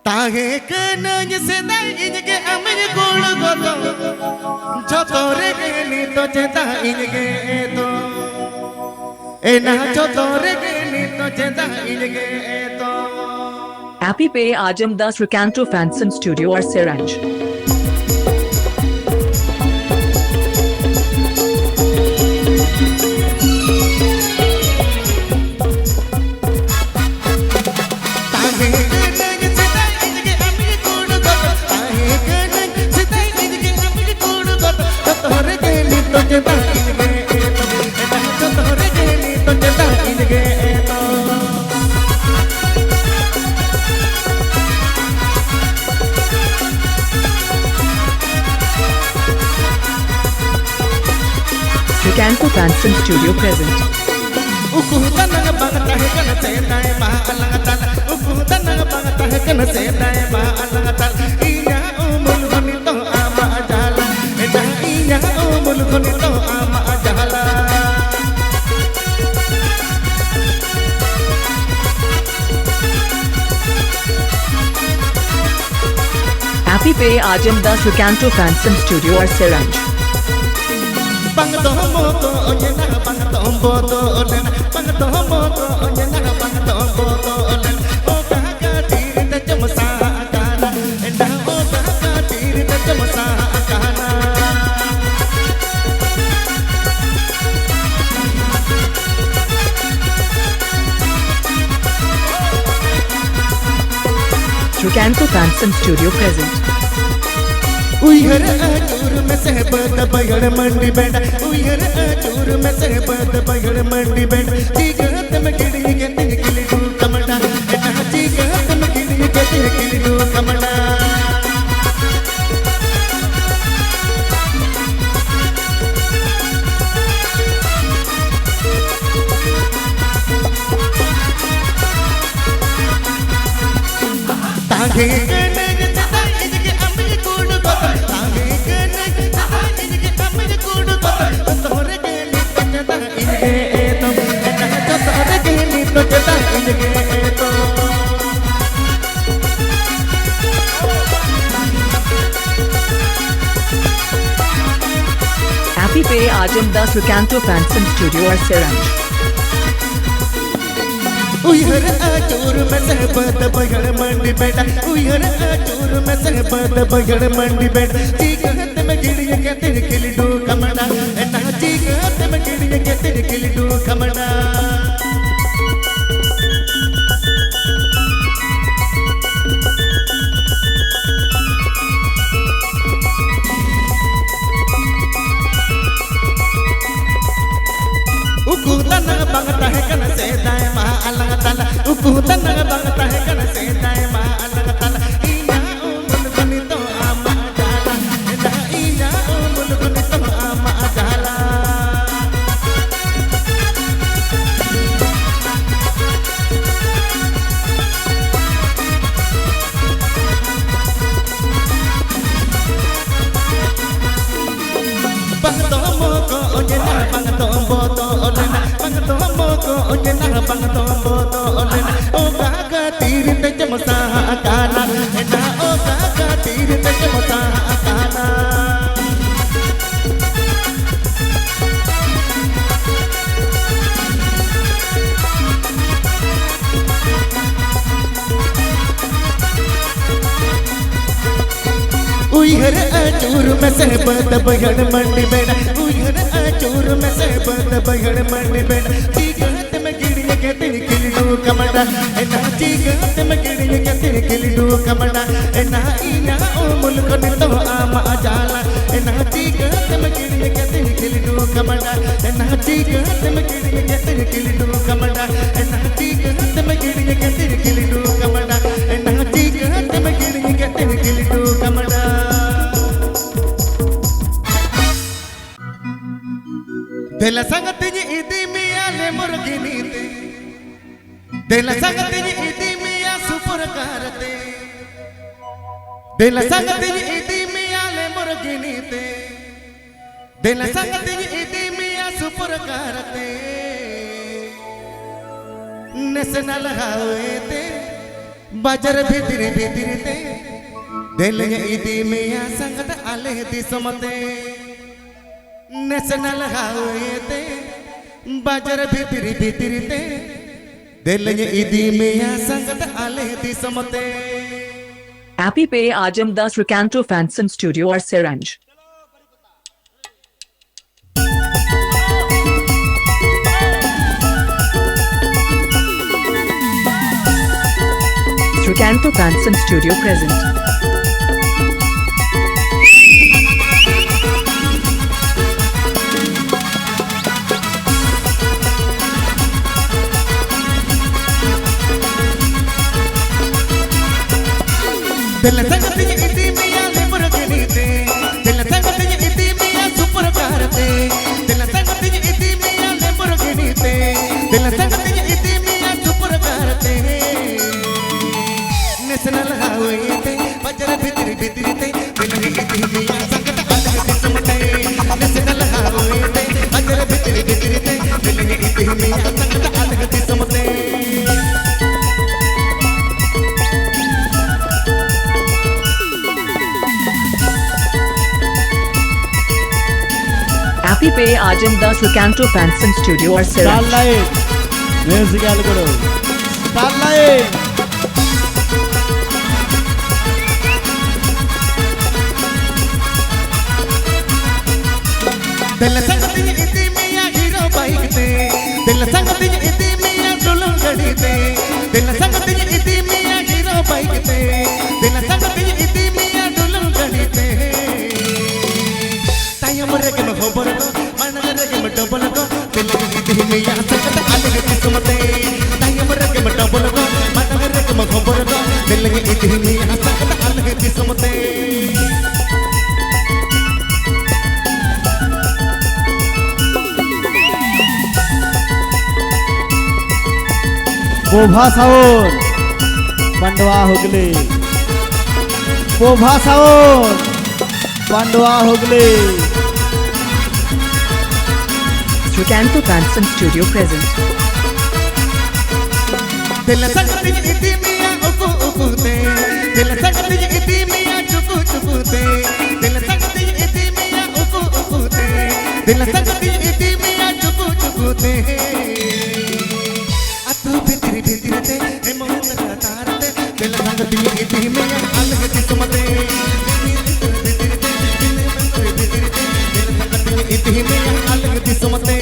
ताहे कनज से दाई इनके अमर गोल गोतो छोतोरे के नी तो चेता इनके तो ए ना छोतोरे के नी तो चेता इनके तो Happy Pay Ajam Das Recanto Fanson Studio or Siranj. Recanto Fanson Studio present. Happy Pay Ajam Das Recanto Fanson Studio or Siranj. Recanto Fanson Studio present. उइहर आचूर में सहबत बगड़ मंडी बेटा उइहर आचूर में सहबत बगड़ मंडी बेटा चीगत में गिड़ी के तिन किली डू कमड़ा एटा चीगत में गिड़ी के तिन किली डू कमड़ा तागे Happy Pay Ajam Das Recanto Fanson Studio or Siranj. उइहर आचूर में सहबत बगड़ मंडी बेटा उइहर आचूर में सहबत बगड़ मंडी बेटा चीगत में गिड़ी के तिन किली डू कमड़ा एना चीगत में गिड़ी के तिन किली डू कमड़ा ukutan bangta है कन से दाए मा अलग तला ukutan bangta है कन से दाए मा अलग तला इना उमुल गुनी तो आमा जाला ना इना उमुल गुनी तो आमा जाला bangto moko onyena bangto boto olena bangto moko onyena bangto boto olena o gaga tir te jamsa akana ena o gaga tir te jamsa akana उइहर आचूर में सहबत बगड़ मंडी बेटा उइहर आचूर में सहबत बगड़ मंडी बेटा चीगत में गिड़ी के तिन किली डू कमड़ा एना चीगत में गिड़ी के तिन किली डू कमड़ा एना इना ओ मुल्क ने तो आमा जाला एना चीगत में गिड़ी के तिन किली डू कमड़ा एना चीगत में गिड़ी के तिन किली डू कमड़ा एना चीगत में गिड़ी के तिन किली डू कमड़ा एना चीगत में गिड़ी के तिन किली डू कमड़ा Dela sangatini idi miale murginite Dela sangatini idi mia super karate Dela sangatini idi miale murginite Dela sangatini idi mia super karate National highway te बाजार भितरी भितरी ते दिल इदी मिया संगत आले दिसमते नेशनल हाईवे ते बाजार भितरी भितरी ते दिल इदी मिया संगत आले दिसमते Appy Pay Ajamdas Recanto Fanson Studio or Seranj. Recanto Fanson Studio present. दिल संगत इदी मिया लेबर गनीते दिल संगत इदी मिया सुपर कारते दिल संगत इदी मिया लेबर गनीते दिल संगत इदी मिया सुपर कारते नेशनल हाईवे ते बाजार भितरी भितरी ते दिल इदी मिया संगत अलग दिसमते नेशनल हाईवे ते बाजार भितरी भितरी ते दिल इदी मिया संगत अलग दिसमते Appy Pay Ajamdas Recanto Fanson Studio or Seranj. Starlight music algodo Starlight दिल संगत इदी मिया हीरो बाइक ते दिल संगत इदी मिया डोलो गड़ी ते दिल संगत इदी मिया हीरो बाइक ते दिल संगत इदी मिया डोलो गड़ी ते टाइम रे के खबर को मन रे के डबल को दिल इदी मिया संगत अलग किस्मते टाइम रे के डबल को मन रे के खबर को दिल इदी मिया संगत अलग किस्मते पोभा sound पंडवा Hooghly पोभा sound पंडवा Hooghly Recanto Fanson Studio present. दिल संगत इदी मिया उकु उकु ते दिल संगत इदी मिया चुकु चुकु ते दिल संगत इदी मिया उकु उकु ते दिल संगत इदी मिया चुकु चुकु ते अतु भितरी भितरी ते हे मोहन का तार ते दिल संगत इदी मिया अलग किस्मते दिल संगत इदी मिया अलग किस्मते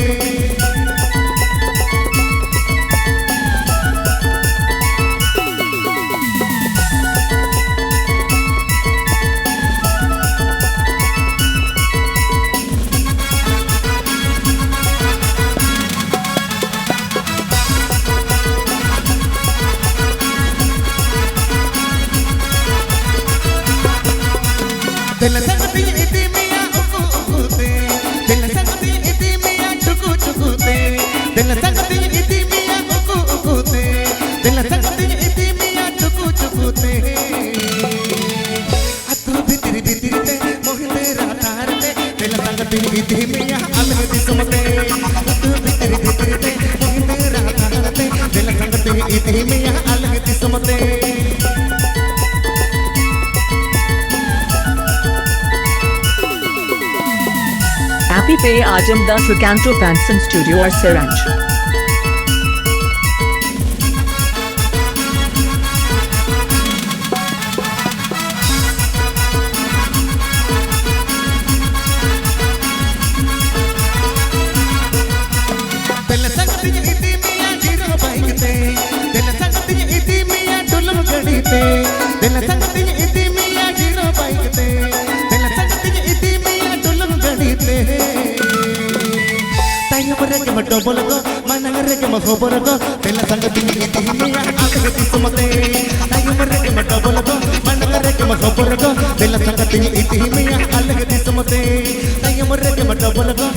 दिल संगत इदी मिया उकु उकु ते दिल संगत इदी मिया चुकु चुकु ते दिल संगत इदी मिया उकु उकु ते दिल संगत इदी मिया चुकु चुकु ते अतु भितरी भितरी ते मोहि तेरा तार ते दिल संगत इदी मिया अलग दिसमते अतु भितरी भितरी ते मोहि तेरा तार ते दिल संगत इदी मिया अलग दिसमते Appy Pay Ajamdas Recanto Fanson Studio or Seranj. दिल संगत इदी मिया हीरो बाइक ते दिल संगत इदी मिया डोलो गड़ी ते दिल संगत इदी मिया हीरो बाइक ते दिल संगत इदी मिया डोलो गड़ी ते टाइम रे के डबल को मन रे के खबर को दिल संगत इदी मिया अलग किस्मते टाइम रे के डबल को मन रे के खबर को दिल संगत इदी मिया अलग किस्मते टाइम रे के डबल को